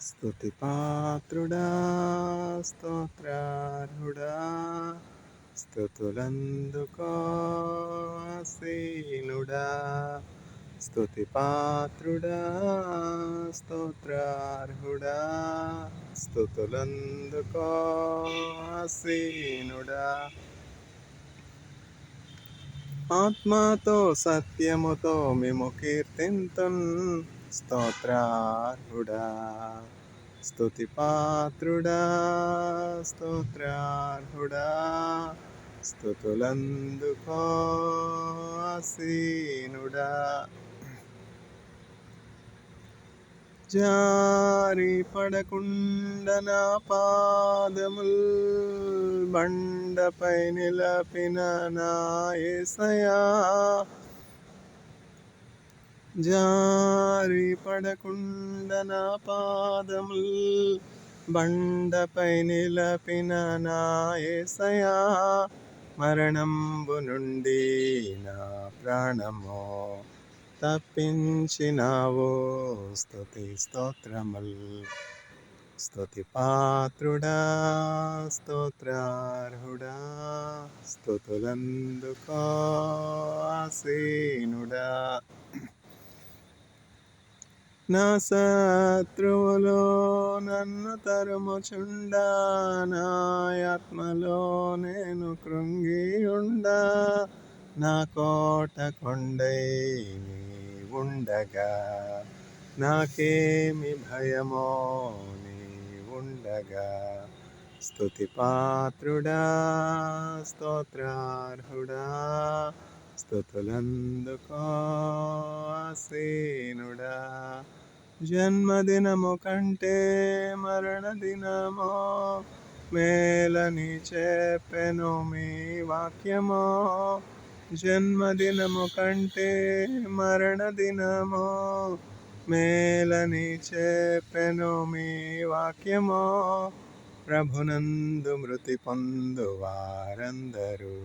స్తుతి పాత్రుడా, స్తోత్రార్హుడా, స్తుతులందుకో ఆసీనుడా. స్తుతి పాత్రుడా, స్తోత్రార్హుడా, స్తుతులందుకో ఆసీనుడా. ఆత్మతో సత్యముతో మేము కీర్తింతున్ స్తోత్రార్హుడా. స్తుతి పాత్రుడా, స్తోత్రార్హుడా, స్తుతులందుకో ఆసీనుడా. జారి పడకుండా నా పాదముల్ బండపై నిలపిన నా యేసయ్యా. జారి పడకుండా నా పాదముల్ బండపై నిలపిన నా యేసయ్యా. మరణంబు నుండి నా ప్రాణము తప్పించినావు. స్తుతి స్తోత్రముల్. స్తుతి పాత్రుడా, స్తోత్రార్హుడా, స్తుతులందుకో ఆసీనుడా. నా శత్రువులో నన్ను తరుముచుండా, నా ఆత్మలో నేను కృంగి ఉండా. నా కోట కొండై నీ ఉండగా, నాకేమి భయమో నీ ఉండగా. స్తుతి పాత్రుడా, స్తోత్రార్హుడా, స్తుతులందుకో ఆసీనుడా. జన్మదినము కంటే మరణ దినమో మేలని చెప్పెను మీ వాక్యమో. జన్మదినము కంటే మరణ దినమో మేలని చెప్పెను మీ వాక్యమో. ప్రభునందు మృతి పొందు వారందరూ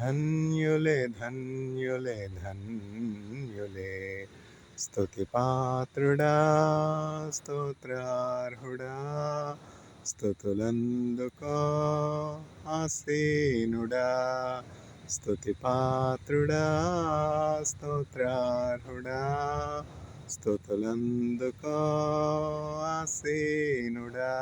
ధన్యులే, ధన్యులే, ధన్యులే. స్తుతి పాత్రుడా, స్తోత్రార్హుడా, స్తుతులందుకో ఆసీనుడా. స్తుతి పాత్రుడా, స్తోత్రార్హుడా, స్తుతులందుకో ఆసీనుడా.